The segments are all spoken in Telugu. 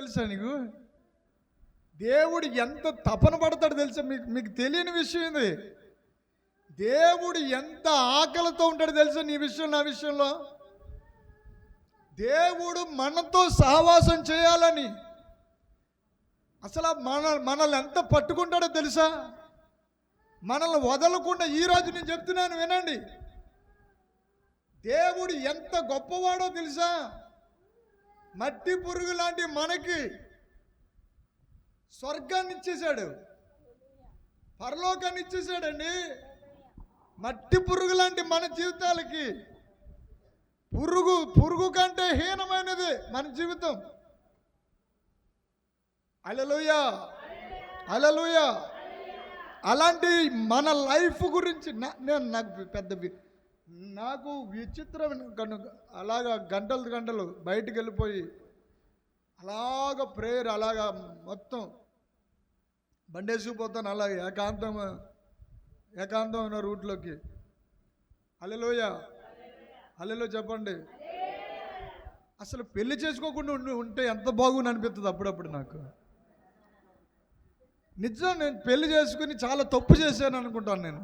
తెలుసా నీకు? దేవుడు ఎంత తపన పడతాడు తెలుసా? మీకు మీకు తెలియని విషయం ఇది. దేవుడు ఎంత ఆకలితో ఉంటాడు తెలుసా? నీ విషయం, నా విషయంలో. దేవుడు మనతో సహవాసం చేయాలని అసలు మనల్ని ఎంత పట్టుకుంటాడో తెలుసా? మనల్ని వదలకుండా. ఈరోజు నేను చెప్తున్నాను, వినండి. దేవుడు ఎంత గొప్పవాడో తెలుసా? మట్టి పురుగు లాంటి మనకి స్వర్గాన్ని ఇచ్చేశాడు, పరలోకాన్ని ఇచ్చేశాడండి. మట్టి పురుగు లాంటి మన జీవితాలకి పురుగు కంటే హీనమైనది మన జీవితం. హల్లెలూయా, హల్లెలూయా. అలాంటి మన లైఫ్ గురించి నాకు విచిత్రం. అలాగా గంటలు బయటికి వెళ్ళిపోయి అలాగ ప్రేయర్, అలాగా మొత్తం బండేసుకుపోతాను, అలాగే ఏకాంతమైన రూట్లోకి. హల్లెలూయా, హల్లెలూయా చెప్పండి. అసలు పెళ్లి చేసుకోకుండా ఉంటే ఎంత బాగుంది అనిపిస్తుంది అప్పుడప్పుడు నాకు. నిజం, నేను పెళ్లి చేసుకుని చాలా తప్పు చేశాను అనుకుంటాను నేను.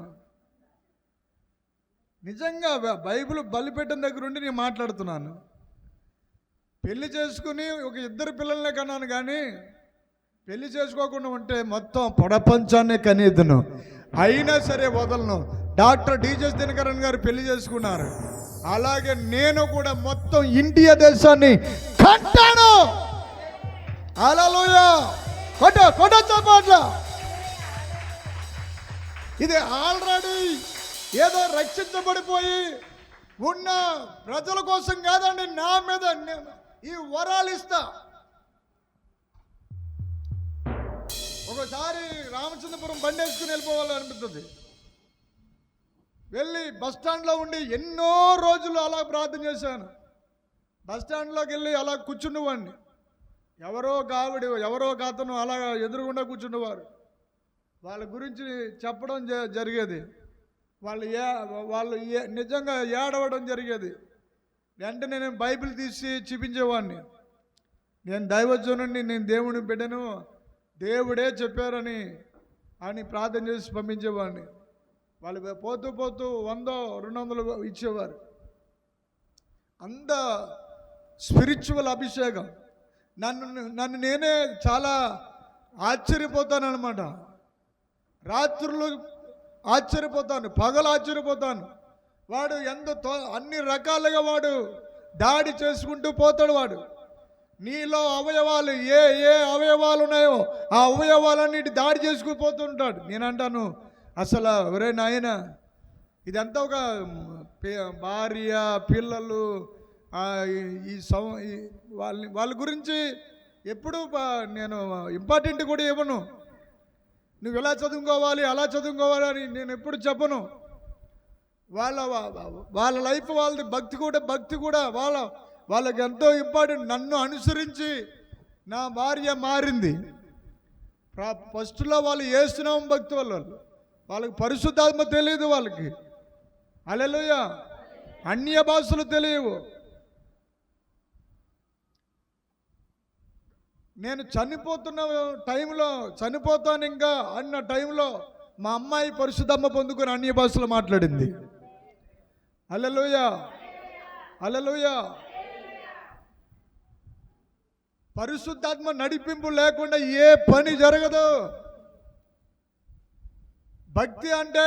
నిజంగా బైబిల్ బలిపెట్టిన దగ్గర ఉండి నేను మాట్లాడుతున్నాను. పెళ్లి చేసుకుని ఒక ఇద్దరు పిల్లల్నే కన్నాను, కానీ పెళ్లి చేసుకోకుండా ఉంటే మొత్తం ప్రపంచాన్నే కనీదును, అయినా సరే వదలను. డాక్టర్ డిజెస్ దినకరన్ గారు పెళ్లి చేసుకున్నారు, అలాగే నేను కూడా మొత్తం ఇండియా దేశాన్ని కట్టాను. హల్లెలూయా, కొట్ట చప్పట్ల. ఇది ఆల్రెడీ ఏదో రక్షించబడిపోయి ఉన్న ప్రజల కోసం కాదండి. నా మీద ఈ వరాలు ఇస్తా. ఒకసారి రామచంద్రపురం బండేసుకుని వెళ్ళిపోవాలనిపిస్తుంది. వెళ్ళి బస్టాండ్లో ఉండి ఎన్నో రోజులు అలా ప్రార్థన చేశాను. బస్టాండ్లోకి వెళ్ళి అలా కూర్చున్నవాడిని. ఎవరో అతను అలా ఎదురుగుండా కూర్చున్నవారు. వాళ్ళ గురించి చెప్పడం జరిగేది. వాళ్ళు నిజంగా ఏడవడం జరిగేది. వెంటనే నేను బైబిల్ తీసి చూపించేవాడిని. నేను దైవజనుడిని, నేను దేవుని బిడ్డను, దేవుడే చెప్పారని ప్రార్థన చేసి పంపించేవాడిని. వాళ్ళు పోతూ 100-200 ఇచ్చేవారు. అంత స్పిరిచువల్ అభిషేకం. నన్ను నేనే చాలా ఆశ్చర్యపోతాను అనమాట. రాత్రులు ఆశ్చర్యపోతాను, పగలు ఆశ్చర్యపోతాను. వాడు అన్ని రకాలుగా వాడు దాడి చేసుకుంటూ పోతాడు. వాడు నీలో అవయవాలు ఏ అవయవాలు ఉన్నాయో ఆ అవయవాలన్నిటి దాడి చేసుకుని పోతుంటాడు. నేనంటాను, అసలు ఒరే నాయన, ఇదంతా ఒక భార్య పిల్లలు, వాళ్ళ గురించి ఎప్పుడు నేను ఇంపార్టెంట్ కూడా ఇవ్వను. నువ్వు ఎలా చదువుకోవాలి, అలా చదువుకోవాలి అని నేను ఎప్పుడు చెప్పను. వాళ్ళ లైఫ్ వాళ్ళది, భక్తి కూడా వాళ్ళకి ఎంతో ఇంపార్టెంట్. నన్ను అనుసరించి నా భార్య మారింది. ఫస్ట్లో వాళ్ళు యేసునామ భక్తి వాళ్ళకి పరిశుద్ధాత్మ తెలియదు. వాళ్ళకి హల్లెలూయా, అన్య భాషలు తెలియవు. నేను చనిపోతాను ఇంకా అన్న టైంలో మా అమ్మాయి పరిశుద్ధమ్మ పొందుకొని అన్య భాషలో మాట్లాడింది. హల్లెలూయా, హల్లెలూయా. పరిశుద్ధాత్మ నడిపింపు లేకుండా ఏ పని జరగదు. భక్తి అంటే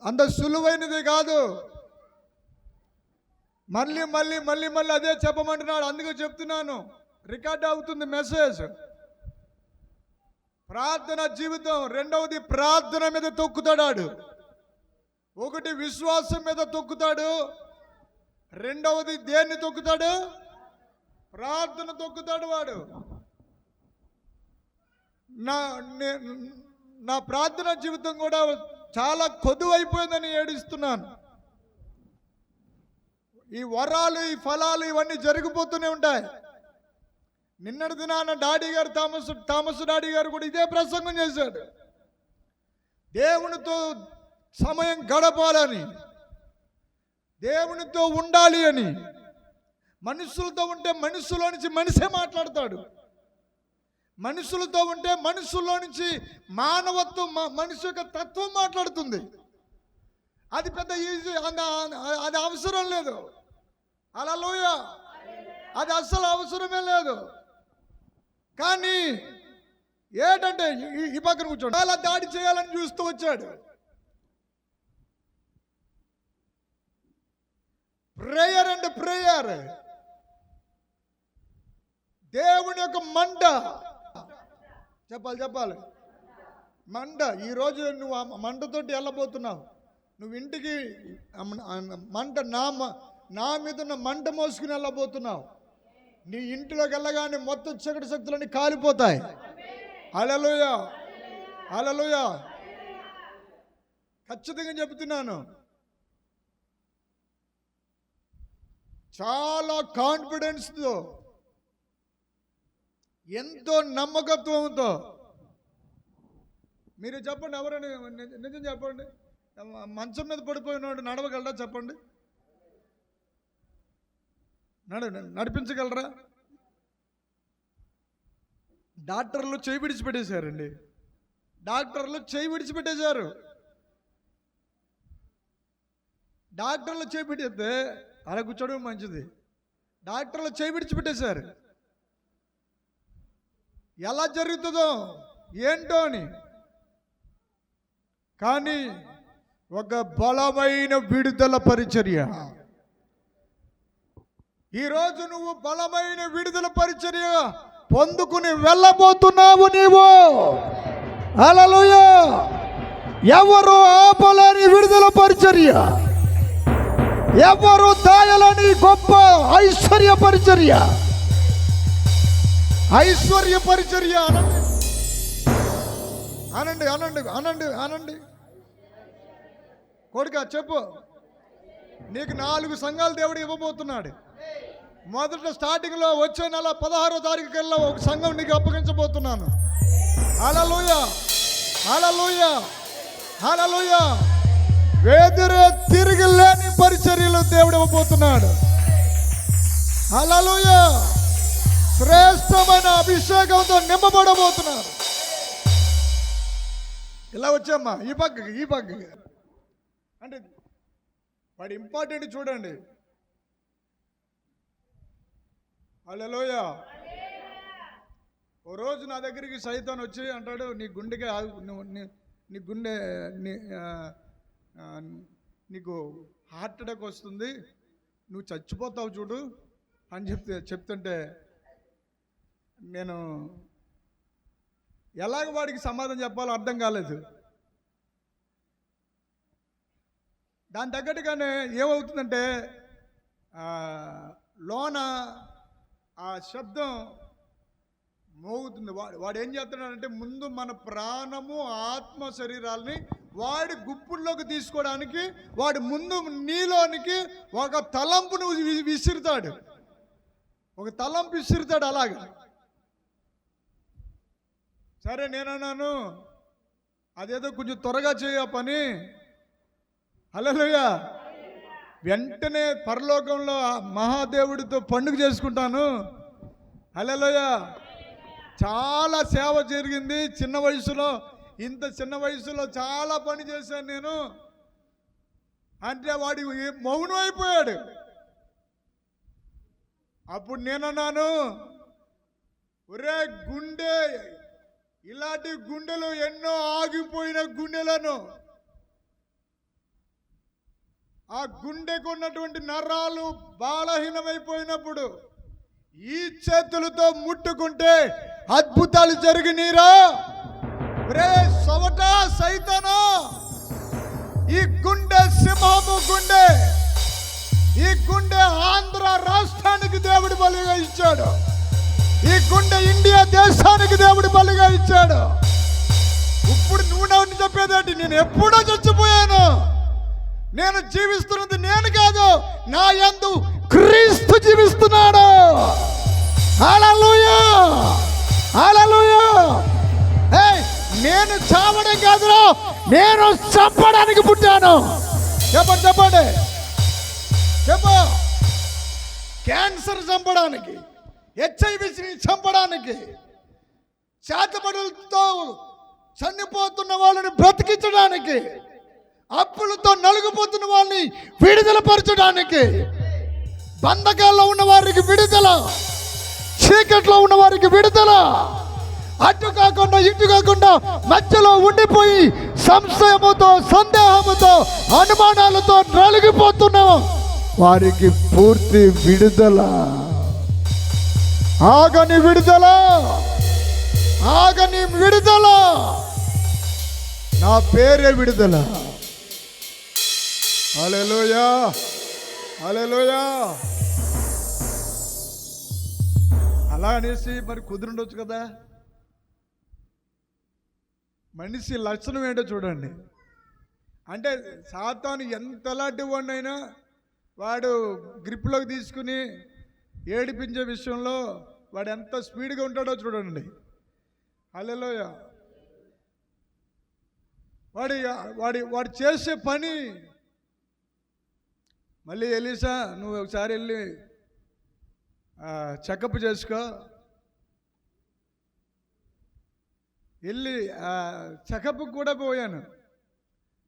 అంత సులువైనది కాదు. మళ్ళీ అదే చెప్పమంటున్నాడు. అందుకే చెప్తున్నాను, రికార్డ్ అవుతుంది మెసేజ్. ప్రార్థన జీవితం. రెండవది, ప్రార్థన మీద తొక్కుతాడు. ఒకటి విశ్వాసం మీద తొక్కుతాడు. రెండవది దేన్ని తొక్కుతాడు? ప్రార్థన తొక్కుతాడు వాడు. నా ప్రార్థన జీవితం కూడా చాలా కొదువైపోయిందని ఏడుస్తున్నాను. ఈ వరాలు, ఈ ఫలాలు ఇవన్నీ జరిగిపోతూనే ఉంటాయి. నిన్నటి దినాన డాడీ గారు, థామస్ డాడీ గారు కూడా ఇదే ప్రసంగం చేశాడు. దేవునితో సమయం గడపాలని, దేవునితో ఉండాలి అని, మనుషులతో ఉంటే మనుషులో నుంచి మనిషే మాట్లాడతాడు. మనుషులతో ఉంటే మనుషుల్లో నుంచి మానవత్వం, మనిషి యొక్క తత్వం మాట్లాడుతుంది. అది పెద్ద ఈజీ, అది అవసరం లేదు. హల్లెలూయా, అది అస్సలు అవసరమే లేదు. కానీ ఏంటంటే ఈ పక్కన కూర్చోండి, అలా దాడి చేయాలని చూస్తూ వచ్చాడు. ప్రేయర్ అండ్ ప్రేయర్, దేవుని యొక్క మంట. చెప్పాలి మంట. ఈరోజు నువ్వు ఆ మంటతోటి వెళ్ళబోతున్నావు. నువ్వు ఇంటికి మంట, నా మీద ఉన్న మంట మోసుకుని వెళ్ళబోతున్నావు. నీ ఇంటిలోకి వెళ్ళగానే మొత్తం చీకటి శక్తులన్నీ కాలిపోతాయి. హల్లెలూయా, హల్లెలూయా. ఖచ్చితంగా చెబుతున్నాను. చాలా కాన్ఫిడెన్స్తో, ఎంతో నమ్మకత్వంతో మీరు చెప్పండి. ఎవరైనా నిజం చెప్పండి, మంచం మీద పడిపోయినాడు నడవగలరా? చెప్పండి, నడిపించగలరా? డాక్టర్లు చేయి విడిచిపెట్టేశారండి. డాక్టర్లు చేయి విడిచిపెట్టేశారు. డాక్టర్లు చేయి పెట్టేస్తే అలా కూర్చోవడం మంచిది. డాక్టర్లు చేయి విడిచిపెట్టేశారు. ఎలా జరుగుతుందో ఏంటో అని. కానీ ఒక బలమైన విడుదల పరిచర్య. ఈరోజు నువ్వు బలమైన విడుదల పరిచర్య పొందుకుని వెళ్ళబోతున్నావు నీవు. హల్లెలూయా. ఎవరు ఆపలేని విడుదల పరిచర్య, ఎవరు దాయలేని గొప్ప ఐశ్వర్య పరిచర్య. ఐశ్వర్య పరిచర్య అనండి, అనండి, అనండి, అనండి. కొడుక చెప్పు, నీకు 4 సంఘాలు దేవుడు ఇవ్వబోతున్నాడు. మొదట స్టార్టింగ్లో వచ్చే నెల 16వ తారీఖు కల్లా ఒక సంఘం నీకు అప్పగించబోతున్నాను. హల్లెలూయా, హల్లెలూయా, హల్లెలూయా. వేదిరే తిరిగి లేని పరిచర్యలు దేవుడు ఇవ్వబోతున్నాడు. హల్లెలూయా. శ్రేష్టమైన అభిషేకంతో నింపబడబోతున్నారు. ఇలా వచ్చామ్మా ఈ పక్కకి అంటే వాడు ఇంపార్టెంట్ చూడండి. హల్లెలూయా. ఓ రోజు నా దగ్గరికి సైతాన్ వచ్చి అంటాడు, నీ గుండెకి నీ గుండె నీకు హార్ట్ అటాక్ వస్తుంది, నువ్వు చచ్చిపోతావు చూడు అని చెప్తుంటే నేను ఎలాగ వాడికి సమాధానం చెప్పాలో అర్థం కాలేదు. దాని తగ్గట్టుగానే ఏమవుతుందంటే లోన ఆ శబ్దం మోగుతుంది. వాడు ఏం చేస్తున్నాడంటే ముందు మన ప్రాణము, ఆత్మ, శరీరాలని వాడి గుప్పుల్లోకి తీసుకోవడానికి వాడు ముందు నీలోనికి ఒక తలంపును విసురుతాడు. ఒక తలంపు విసురుతాడు. అలాగా సరే నేనన్నాను, అదేదో కొంచెం త్వరగా చేయ పని. హల్లెలూయా. వెంటనే పరలోకంలో మహాదేవుడితో పండుగ చేసుకుంటాను. హల్లెలూయా. చాలా సేవ జరిగింది చిన్న వయసులో. ఇంత చిన్న వయసులో చాలా పని చేశాను నేను అంటే వాడి మౌనం అయిపోయాడు. అప్పుడు నేనన్నాను, ఒరే గుండె, ఇలాంటి గుండెలు ఎన్నో ఆగిపోయిన గుండెలను, ఆ గుండెకు ఉన్నటువంటి నరాలు బలహీనమైపోయినప్పుడు ఈ చేతులతో ముట్టుకుంటే అద్భుతాలు జరిగినీరా. రే సవట సైతాను, ఈ గుండె సింహము గుండె, ఈ గుండె ఆంధ్ర రాష్ట్రానికి దేవుడు బలిగా ఇచ్చాడు. ఈ గుండె ఇండియా దేశానికి దేవుడు బలిగా ఇచ్చాడు. ఇప్పుడు నువ్వు చెప్పేదేంటి? నేను ఎప్పుడో చచ్చిపోయాను. నేను జీవిస్తున్నది నేను కాదు, నా యందు క్రీస్తు జీవిస్తున్నాడు. హల్లెలూయా, హల్లెలూయా. నేను చావడం కాదురా, నేను చంపడానికి పుట్టాను. చెప్పండి చెప్పండి చెప్పు. క్యాన్సర్ చంపడానికి, హెచ్ఐవిని చంపడానికి, చేతబడులతో చనిపోతున్న వాళ్ళని బ్రతికించడానికి, అప్పులతో నలుగుపోతున్న వాళ్ళని విడుదల పరచడానికి, బంధకాల్లో ఉన్న వారికి విడుదల, చీకట్లో ఉన్న వారికి విడుదల, అటు కాకుండా ఇటు కాకుండా మధ్యలో ఉండిపోయి సంశయముతో, సందేహముతో, అనుమానాలతో నలిగిపోతున్న వారికి పూర్తి విడుదల. ఆగని విడుదల, ఆగని విడుదల. నా పేరే విడుదల. హల్లెలూయా, హల్లెలూయా. అలా అనేసి మరి కుదిరుండొచ్చు కదా. మనిషి లక్షణం ఏంటో చూడండి. అంటే సాతాను ఎంతలాంటి వాడినైనా వాడు గ్రిప్లోకి తీసుకుని ఏడిపించే విషయంలో వాడు ఎంత స్పీడ్గా ఉంటాడో చూడండి. హల్లెలూయా. వాడు చేసే పని. మళ్ళీ ఎలీసా, నువ్వు ఒకసారి వెళ్ళి చెకప్ చేసుకో. వెళ్ళి చెకప్ కూడా పోయాను.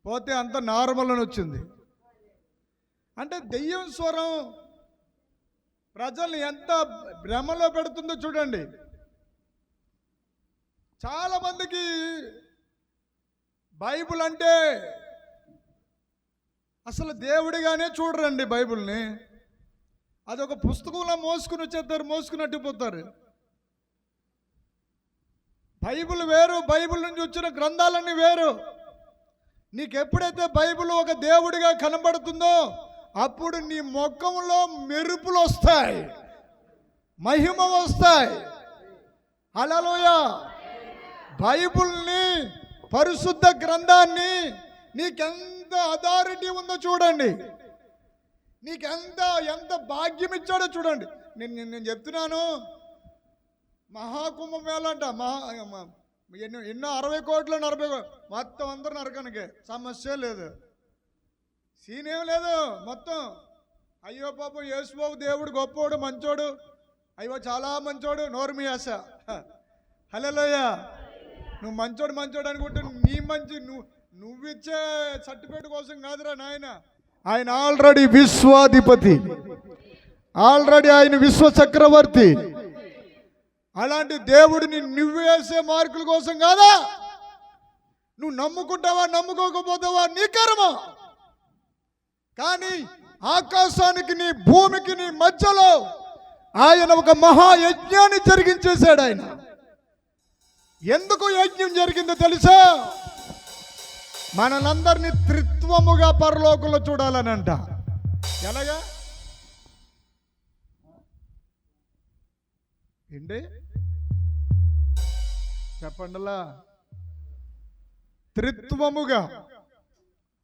పోతే అంత నార్మల్ అని వచ్చింది. అంటే దెయ్యం స్వరం ప్రజల్ని ఎంత భ్రమలో పెడుతుందో చూడండి. చాలామందికి బైబిల్ అంటే అసలు దేవుడిగానే చూడరండి. బైబిల్ని అదొక పుస్తకంలో మోసుకుని వచ్చేస్తారు, మోసుకుని అట్టిపోతారు. బైబిల్ వేరు, బైబిల్ నుంచి వచ్చిన గ్రంథాలన్నీ వేరు. నీకు ఎప్పుడైతే బైబిల్ ఒక దేవుడిగా కనబడుతుందో అప్పుడు నీ ముఖంలో మెరుపులు వస్తాయి, మహిమ వస్తాయి. హల్లెలూయా. బైబిల్ని, పరిశుద్ధ గ్రంథాన్ని నీకెంత అథారిటీ ఉందో చూడండి. నీకెంత భాగ్యం ఇచ్చాడో చూడండి. నేను చెప్తున్నాను, మహాకుంభమేళ అంట, ఎన్నో 60 కోట్లు 40 కోట్లు మొత్తం అందరూ నరకనికే, సమస్య లేదు, సీనేం లేదు. మొత్తం అయ్యో పాపం యేసుబాబు దేవుడు గొప్పోడు, మంచోడు, అయ్యో చాలా మంచోడు, నోరు మీ ఆశ. హల్లెలూయా. నువ్వు మంచోడు అనుకుంటే నీ మంచి నువ్విచ్చే సర్టిఫికేట్ కోసం కాదురా నాయన. ఆయన ఆల్రెడీ విశ్వాధిపతి, ఆల్రెడీ ఆయన విశ్వ చక్రవర్తి. అలాంటి దేవుడిని నువ్వు వేసే మార్కుల కోసం కాదా. నువ్వు నమ్ముకుంటావా నమ్ముకోకపోతావా నీ కర్మ. కానీ ఆకాశానికి నీ భూమికి నీ మధ్యలో ఆయన ఒక మహాయజ్ఞాన్ని జరిగించేశాడు. ఆయన ఎందుకు యజ్ఞం జరిగిందో తెలుసా? మనందరినీ త్రిత్వముగా పరలోకంలో చూడాలనంట. ఎలాగా ఏంటి చెప్పండిలా? త్రిత్వముగా.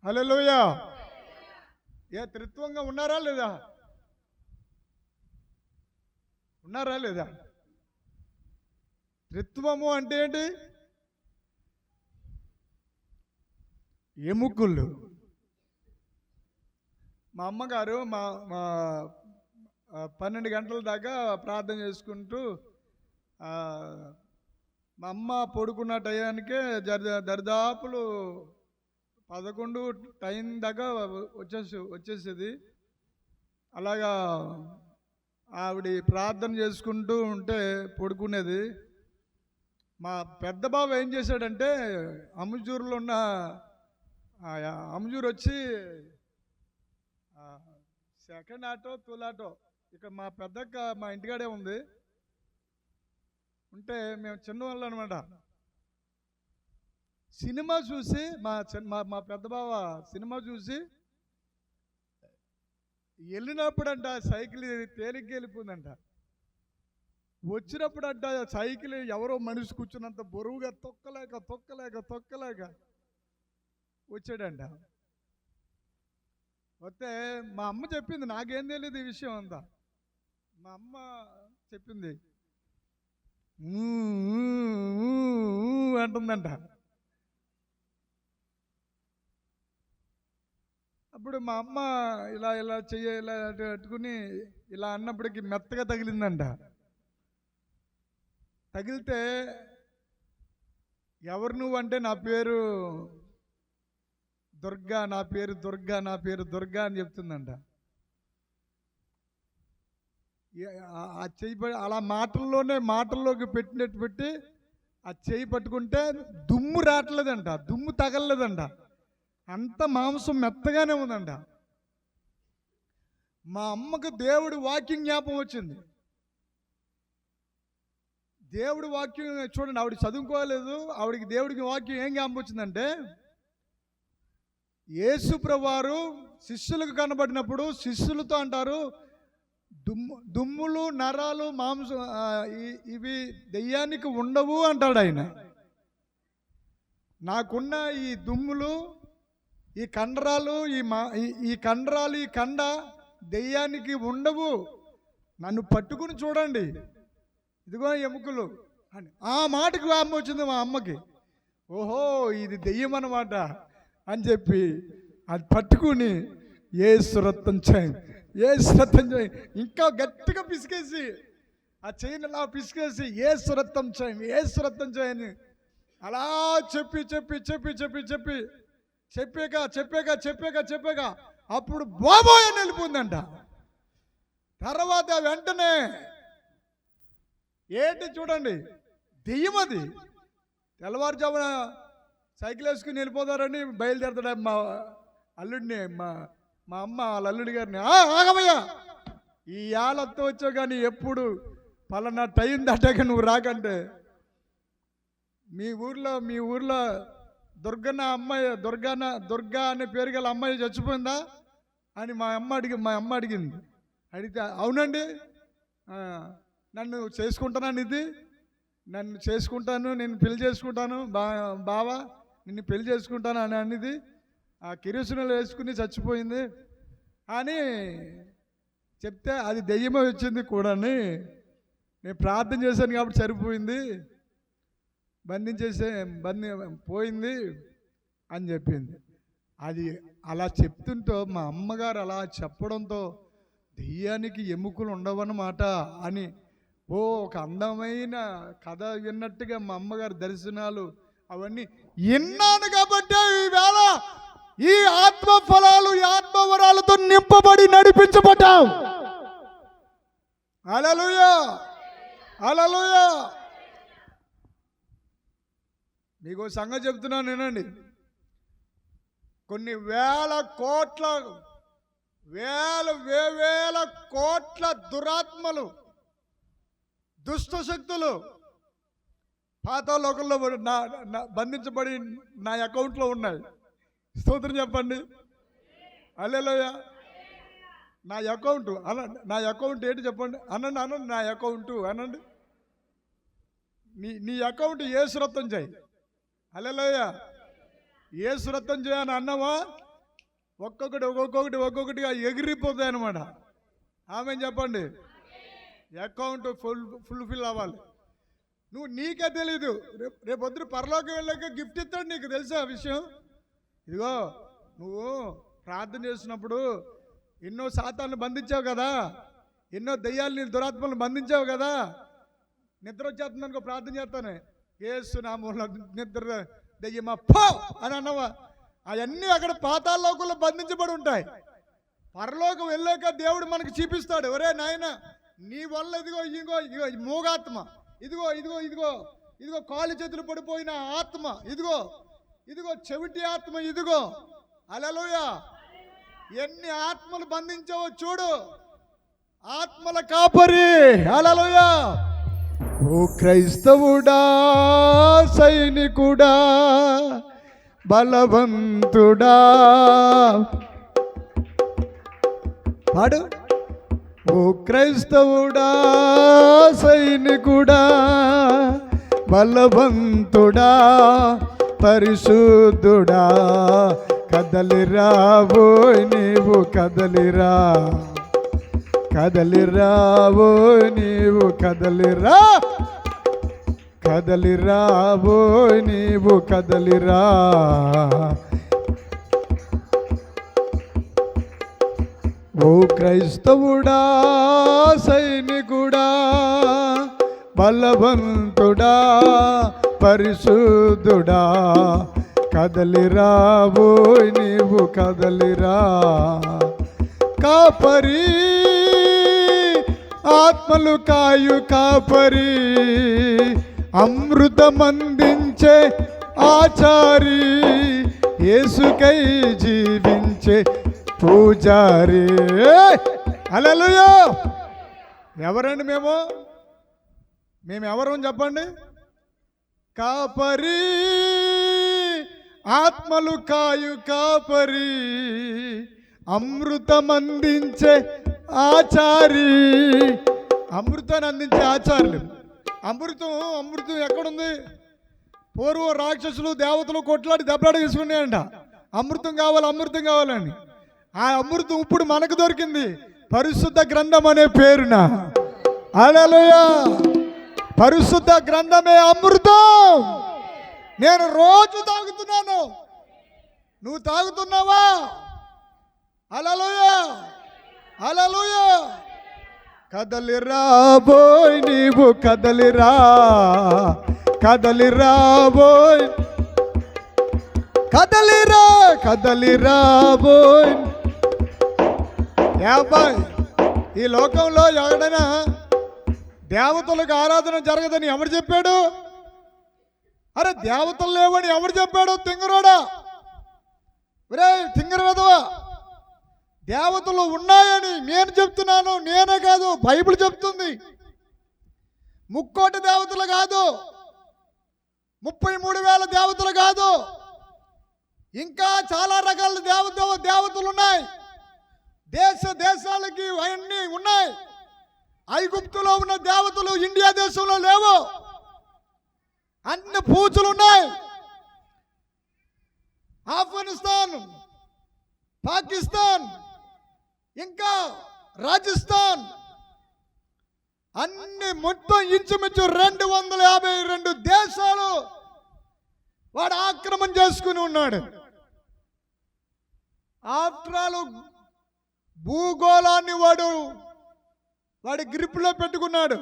హల్లెలూయా. త్రిత్వంగా ఉన్నారా లేదా? ఉన్నారా లేదా? త్రిత్వము అంటే ఏంటి? ఎముకలు. మా అమ్మగారు మా 12 గంటల దాకా ప్రార్థన చేసుకుంటూ మా అమ్మ పడుకున్న టయానికే దరిదాపులు 11 టైం దాకా వచ్చేసేది. అలాగా ఆవిడ ప్రార్థన చేసుకుంటూ ఉంటే పడుకునేది. మా పెద్ద బాబు ఏం చేశాడంటే అమ్ముజూరులో ఉన్న అమ్ముజూరు వచ్చి సెకండ్ ఆటో తొలాటో ఇక్కడ మా పెద్దక్క మా ఇంటికాడే ఉంది. ఉంటే మేము చిన్నవాళ్ళు అనమాట. సినిమా చూసి మా పెద్ద బావ సినిమా చూసి వెళ్ళినప్పుడంట సైకిల్ తేలిగ్గా వెళ్ళిపోయిందంట. వచ్చినప్పుడంట సైకిల్ ఎవరో మనిషి కూర్చున్నంత బరువుగా తొక్కలేక వచ్చాడంట. వస్తే మా అమ్మ చెప్పింది, నాకేం తెలియదు ఈ విషయం అంతా. మా అమ్మ చెప్పింది, అంటుందంట. అప్పుడు మా అమ్మ ఇలా ఇలా ఇలా పెట్టుకుని ఇలా అన్నప్పటికీ మెత్తగా తగిలిందంట. తగిలితే ఎవరు నువ్వు అంటే నా పేరు దుర్గా, నా పేరు దుర్గా, నా పేరు దుర్గా అని చెప్తుందంట. ఆ చెయ్యి అలా మాటల్లోకి పెట్టినట్టు పెట్టి ఆ చెయ్యి పట్టుకుంటే దుమ్ము రావట్లేదంట, దుమ్ము తగలలేదంట, అంత మాంసం మెత్తగానే ఉందంట. మా అమ్మకు దేవుడు వాక్యం జ్ఞాపకం వచ్చింది. దేవుడి వాక్యం చూడండి, ఆవిడ చదువుకోలేదు, ఆవిడికి దేవుడికి వాక్యం ఏం జ్ఞాపకం వచ్చిందంటే, యేసు ప్రభువారు శిష్యులకు కనబడినప్పుడు శిష్యులతో అంటారు, దుమ్ములు నరాలు మాంసం ఇవి దెయ్యానికి ఉండవు అంటాడు ఆయన. నాకున్న ఈ దుమ్ములు, ఈ కండరాలు, ఈ కండరాలు, ఈ కండ దెయ్యానికి ఉండవు, నన్ను పట్టుకుని చూడండి, ఇదిగో ఎముకలు అని. ఆ మాటకు అమ్మ వచ్చింది మా అమ్మకి. ఓహో, ఇది దెయ్యం అన్నమాట అని చెప్పి అది పట్టుకుని యేసు రక్తం చేయి, యేసు రక్తం చేయి, ఇంకా గట్టిగా పిసికేసి ఆ చెయ్యిని అలా పిసికేసి యేసు రక్తం చేయి, యేసు రక్తం చేయని అలా చెప్పి చెప్పి చెప్పి చెప్పి చెప్పి చెప్పాక అప్పుడు బాబోయ్ అని వెళ్ళిపోయిందంట. తర్వాత వెంటనే ఏంటి చూడండి, దెయ్యం అది. తెల్లవారుజామున సైకిల్ వేసుకుని వెళ్ళిపోతారని బయలుదేరతాడు మా అల్లుడిని, మా అమ్మ వాళ్ళ అల్లుడి గారిని, ఆగమయ్యా, ఈ ఆలతో వచ్చావు కానీ ఎప్పుడు పలానా టైం దాటాక నువ్వు రాకంటే, మీ ఊర్లో దుర్గా అనే పేరు గల అమ్మాయి చచ్చిపోయిందా అని మా అమ్మ అడిగింది. అడిగితే అవునండి, నన్ను చేసుకుంటాను, నన్ను చేసుకుంటాను, నేను పెళ్లి చేసుకుంటాను, బావా నిన్ను పెళ్లి చేసుకుంటాను అని అనేది ఆ కిరోసిన్లు వేసుకుని చచ్చిపోయింది అని చెప్తే, అది దెయ్యమే వచ్చింది కూడా, నేను ప్రార్థన చేశాను కాబట్టి సరిపోయింది, పోయింది అని చెప్పింది. అది అలా చెప్తుంటో మా అమ్మగారు అలా చెప్పడంతో దెయ్యానికి ఎముకలు ఉండవన్నమాట అని ఒక అందమైన కథ విన్నట్టుగా మా అమ్మగారి దర్శనాలు అవన్నీ విన్నాను. కాబట్టి ఈవేళ ఈ ఆత్మ ఫలాలు, ఈ ఆత్మవరాలతో నింపబడి నడిపించబడ్డాం. హల్లెలూయా, హల్లెలూయా. మీకు సంగతి చెప్తున్నాను వినండి, కొన్ని వేల కోట్ల దురాత్మలు, దుష్ట శక్తులు పాతాళలోకంలో బంధించబడి నా అకౌంట్లో ఉన్నాయి. స్తోత్రం చెప్పండి, హల్లెలూయా. నా అకౌంట్ ఏంటి చెప్పండి, అనండి నా అకౌంట్ అనండి. నీ అకౌంట్ యేసు రక్తం చేయి, హల్లెలూయా. యేసు రక్తం చేయని అన్నవా ఒక్కొక్కటిగా ఎగిరిపోతాయి అన్నమాట. ఆమె చెప్పండి, అకౌంట్ ఫుల్ఫిల్ అవ్వాలి. నీకే తెలీదు, రేపొద్దు పరలోకి వెళ్ళాక గిఫ్ట్ ఇస్తాడు, నీకు తెలుసా విషయం? ఇదిగో నువ్వు ప్రార్థన చేసినప్పుడు ఎన్నో శాతాలను బంధించావు కదా, ఎన్నో దెయ్యాలని దురాత్మలను బంధించావు కదా, నిద్ర వచ్చేస్తుంది అనుకో, ప్రార్థన చేస్తానే, యేసు నామములో నిద్ర దెయ్యమా పో అని అన్నవా, అవన్నీ అక్కడ పాతాళలోకంలో బంధించబడి ఉంటాయి. పరలోకం వెళ్ళాక దేవుడు మనకు చూపిస్తాడు, ఒరే నాయన నీ వల్ల ఇదిగో మూగాత్మ, ఇదిగో కాలు చేతులు పడిపోయిన ఆత్మ, ఇదిగో చెవిటి ఆత్మ, హల్లెలూయా, ఎన్ని ఆత్మలు బంధించావో చూడు, ఆత్మల కాపరి, హల్లెలూయా. ఓ క్రైస్తవుడా, సైనికుడా, బలవంతుడా, పాడు. ఓ క్రైస్తవుడా, సైనికుడా, బలవంతుడా, పరిశుద్ధుడా, కదలిరావోయ్ నీవు కదలిరా, కదలిరావోయ్ నీవు కదలిరా, కదలిరావోయ్ నీవు కదలిరా. ఓ క్రైస్తవుడా, సైనికుడా, బలవంతుడా, పరిశుద్ధుడా, కదలిరాబోయ్ నీవు కదలిరా. కాపరి, ఆత్మలు కాయు కాపరి, అమృతమందించే ఆచారి, యేసుకై జీవించే పూజారి. హల్లెలూయా. ఎవరండి మేము ఎవరు చెప్పండి? కాపరి, ఆత్మలు కాయు కాపరి, అమృతమందించే ఆచారి. అమృతాన్ని అందించే ఆచార్యులు. అమృతం ఎక్కడుంది? పూర్వం రాక్షసులు దేవతలు కొట్లాడి దెబ్బలాడి తీసుకున్నాయంట. అమృతం కావాలని. ఆ అమృతం ఇప్పుడు మనకు దొరికింది, పరిశుద్ధ గ్రంథం అనే పేరున. హల్లెలూయా. పరిశుద్ధ గ్రంథమే అమృతం. నేను రోజు తాగుతున్నాను, నువ్వు తాగుతున్నావా? హల్లెలూయా, హల్లెలూయా. కదలిరాబోయ్ నీవు కదలిరా, కదలిరాబోయ్, కదలిరాబోయ్. యాబాయ్, ఈ లోకంలో ఎవడైనా దేవతలకు ఆరాధన జరగదని ఎవరు చెప్పాడు? అరే దేవతలు లేవని ఎవరు చెప్పాడు? తింగరోడా, ఒరే తింగర వెధవా. దేవతలు ఉన్నాయని నేను చెప్తున్నాను, నేనే కాదు, బైబిల్ చెప్తుంది. 3,000,000 దేవతలు కాదు, 33,000 దేవతలు కాదు, ఇంకా చాలా రకాల దేవతలు ఉన్నాయి. దేశాలకి అవన్నీ ఉన్నాయి. ఐగుప్తులో ఉన్న దేవతలు ఇండియా దేశంలో లేవు. అన్ని పూజలు ఉన్నాయి. ఆఫ్ఘనిస్తాన్, పాకిస్తాన్, ఇంకా రాజస్థాన్, అన్ని మొత్తం ఇంచుమించు 252 దేశాలు వాడు ఆక్రమణ చేసుకుని ఉన్నాడు. ఆఫ్టర్ ఆల్ భూగోళాన్ని వాడి గ్రిప్లో పెట్టుకున్నాడు.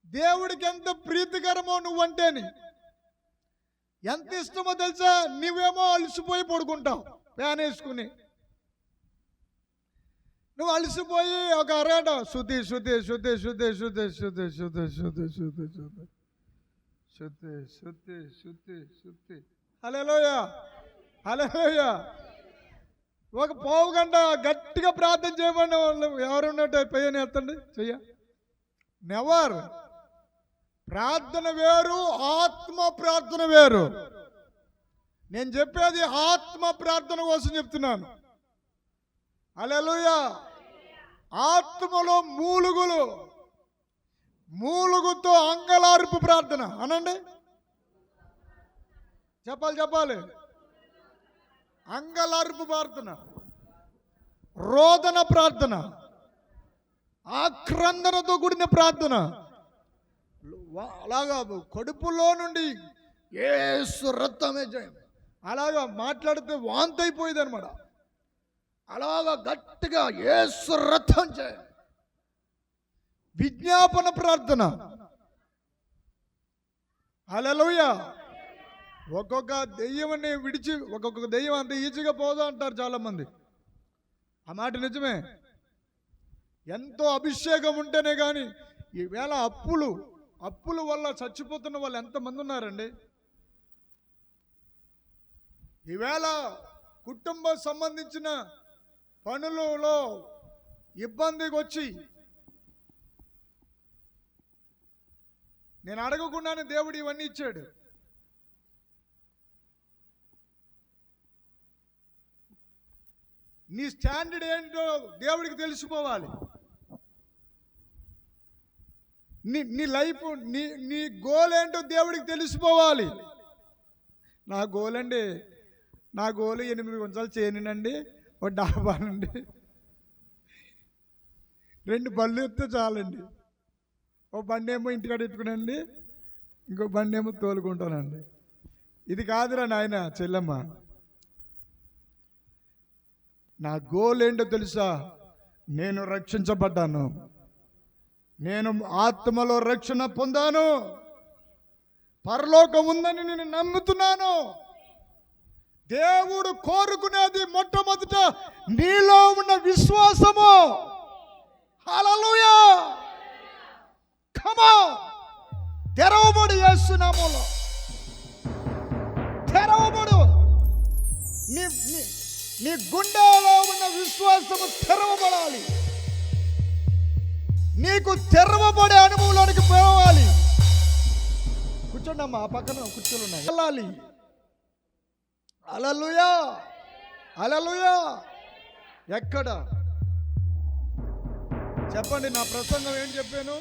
దేవుడికి ఎంత ప్రీతికరమో నువ్వంటేని, ఎంత ఇష్టమో తెలుసా? నువ్వేమో అలసిపోయి పడుకుంటావు ఫ్యాన్ వేసుకుని. నువ్వు అలసిపోయి ఒక అరగంట శుద్ధి శుద్ధి శుద్ధి శుద్ధి శుద్ధి శుద్ధి శుద్ధి శుద్ధి శుద్ధి శుద్ధి శుద్ధి శుద్ధి శుద్ధి శుద్ధి. హల్లెలూయా, హల్లెలూయా. ఒక పావు గంట గట్టిగా ప్రార్థన చేయమని వాళ్ళు ఎవరున్నట్టు పైన ఎత్తండి చెయ్య. నెవర్. ప్రార్థన వేరు, ఆత్మ ప్రార్థన వేరు. నేను చెప్పేది ఆత్మ ప్రార్థన కోసం చెప్తున్నాను. హల్లెలూయా. ఆత్మలో మూలుగుతో అంగలార్పు ప్రార్థన అనండి. చెప్పాలి. అంగలార్పు ప్రార్థన, రోదన ప్రార్థన, ఆక్రందనతో కూడిన ప్రార్థన. అలాగా కడుపులో నుండి యేసు రక్తమే జయం అలాగా మాట్లాడితే వాంతి అయిపోయేది అనమాట. అలాగా గట్టిగా యేసు రక్తం జయం. విజ్ఞాపన ప్రార్థన. హల్లెలూయా. ఒక్కొక్క దెయ్యాన్ని విడిచి ఒక్కొక్క దెయ్యం అంత ఈజీగా పోదా అంటారు చాలా మంది. ఆ మాట నిజమే. ఎంతో అభిషేకం ఉంటేనే కానీ ఈవేళ అప్పుల వల్ల చచ్చిపోతున్న వాళ్ళు ఎంతమంది ఉన్నారండి. ఈవేళ కుటుంబం సంబంధించిన పనులలో ఇబ్బందికి వచ్చి నేను అడగకుండానే దేవుడు ఇవన్నీ ఇచ్చాడు. నీ స్టాండర్డ్ ఏంటో దేవుడికి తెలిసిపోవాలి. నీ లైఫ్ నీ గోల్ ఏంటో దేవుడికి తెలిసిపోవాలి. నా గోల్ 8 గుంటలు చేయనండి, ఒక డాబా నుండి 2 బళ్ళు ఎత్తే చాలండి. ఓ బండి ఏమో ఇంటికాడ ఎత్తుకునండి, ఇంకో బండి ఏమో తోలుకుంటానండి. ఇది కాదురా నాయన చెల్లమ్మ. నా గోల్ ఏంటో తెలుసా? నేను రక్షించబడ్డాను, నేను ఆత్మలో రక్షణ పొందాను, పరలోకం ఉందని నేను నమ్ముతున్నాను. దేవుడు కోరుకునేది మొట్టమొదట నీలో ఉన్న విశ్వాసము. హల్లెలూయా, కమ్ ఆన్, తెరవబడు యేసు నామములో, తెరవబడు. నీ గుండెలో ఉన్న విశ్వాసము తెరవబడాలి. నీకు తెరవబడే అనుభవంలోనికి పోవాలి. కూర్చోండి అమ్మా, ఆ పక్కన కుర్చీలు ఉన్నాయి, వెళ్ళాలి. హల్లెలూయా, హల్లెలూయా. ఎక్కడ చెప్పండి, నా ప్రసంగం ఏం చెప్పాను?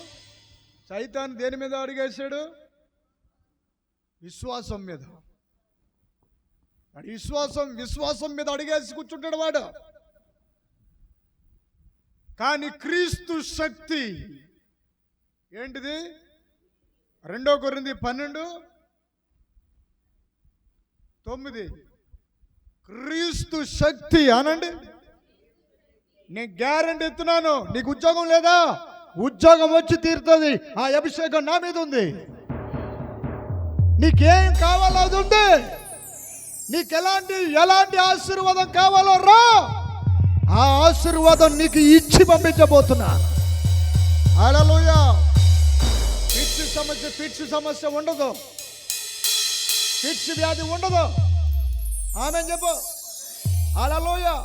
సైతాన్ దేని మీద అడిగేశాడు? విశ్వాసం మీద. విశ్వాసం మీద అడిగేసి కూర్చుంటాడు వాడు. కానీ క్రీస్తు శక్తి ఏంటిది? 2 కొరింథీ 12:9. క్రీస్తు శక్తి అనండి. నేను గ్యారెంటీ ఇస్తున్నాను. నీకు ఉద్యోగం లేదా? ఉద్యోగం వచ్చి తీరుతుంది. ఆ అభిషేకం నా మీద ఉంది. నీకేం కావాలో అది ఉంది. నీకు ఎలాంటి ఆశీర్వాదం కావాలో రా, ఆ ఆశీర్వాదం నీకు ఇచ్చి పంపించబోతున్నా. హల్లెలూయా. ఫిట్స్ సమస్య ఉండదు, ఫిట్స్ వ్యాధి ఉండదు. ఆమె చెప్పు. హల్లెలూయా.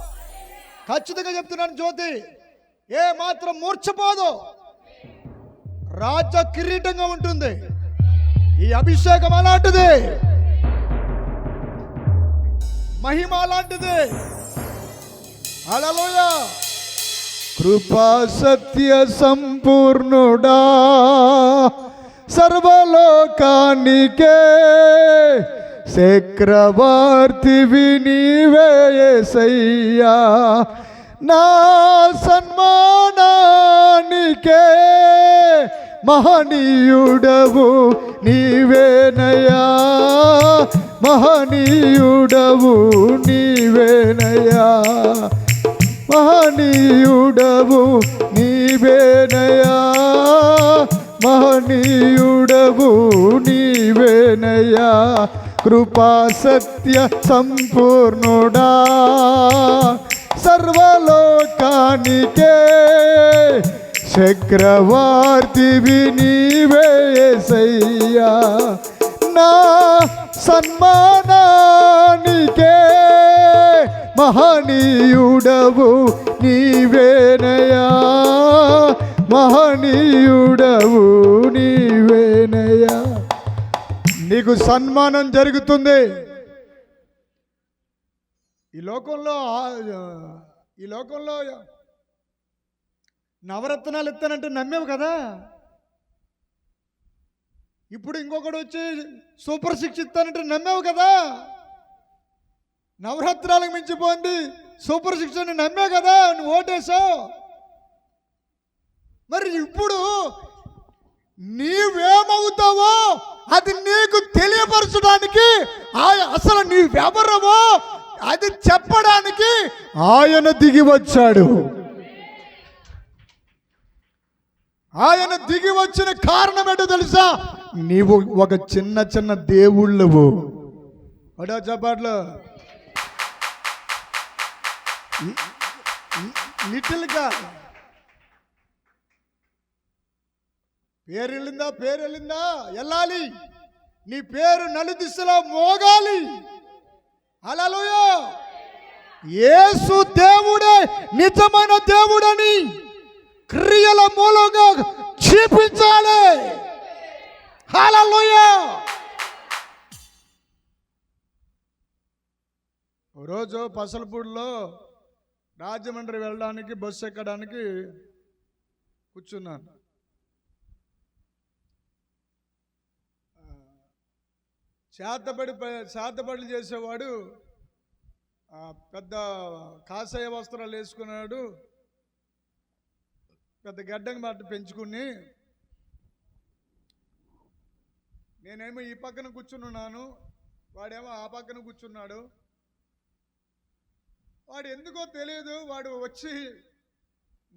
ఖచ్చితంగా చెప్తున్నాను. జ్యోతి ఏ మాత్రం మూర్ఛపోదు, రాజ కిరీటంగా ఉంటుంది. ఈ అభిషేకం అలాంటిది, మహిమ అలాంటిది. హల్లెలూయా. కృపా సత్య సంపూర్ణుడా, సర్వలోకానికే చక్రవర్తివి నీవే యేసయ్యా. నా సన్మానానికే మహనీయుడవు నీవేనయ్యా, మహనీయుడవు నీవేనయ్యా, మహనీయుడవు నీవేనయ్యా, మహనీయుడవు నీవేనయ్యా. కృపా సత్య సంపూర్ణుడా, సర్వలోకానికే చక్రవర్తివి నీవే యేసయ్యా. నా సన్మానానికే మహనీయుడవు నీవేనయ్యా, మహనీయుడవు నీవేనయ్యా. నీకు సన్మానం జరుగుతుంది. ఈ లోకంలో నవరత్నాలు ఇస్తానంటే నమ్మేవు కదా. ఇప్పుడు ఇంకొకటి వచ్చి సూపర్ 6 ఇస్తానంటే నమ్మేవు కదా. నవరత్నాలకు మించిపోయింది సూపర్ 6 అని నమ్మే కదా నువ్వు ఓటేసావు. మరి ఇప్పుడు నీవేమవుతావో అది నీకు తెలియపరచడానికి, అసలు నీవెవరవో అది చెప్పడానికి ఆయన దిగి వచ్చాడు. ఆయన దిగి వచ్చిన కారణం ఏంటో తెలుసా? నీవు ఒక చిన్న దేవుళ్ళవు. అడా చెప్పట్లు లిటిల్గా పేరు వెళ్ళిందా వెళ్ళాలి. నీ పేరు నలుదిశలో మోగాలి. హల్లెలూయా. యేసు దేవుడే నిజమైన దేవుడని క్రియల మూలంగా చూపించాలి. హల్లెలూయా. రోజు పసలపూడిలో రాజమండ్రి వెళ్ళడానికి బస్సు ఎక్కడానికి కూర్చున్నాను. శాతబడులు చేసేవాడు పెద్ద కాషాయ వస్త్రాలు వేసుకున్నాడు. పెద్ద గడ్డం మాట పెంచుకుని, నేనేమో ఈ పక్కన కూర్చున్నాను, వాడేమో ఆ పక్కన కూర్చున్నాడు. వాడు ఎందుకో తెలియదు, వాడు వచ్చి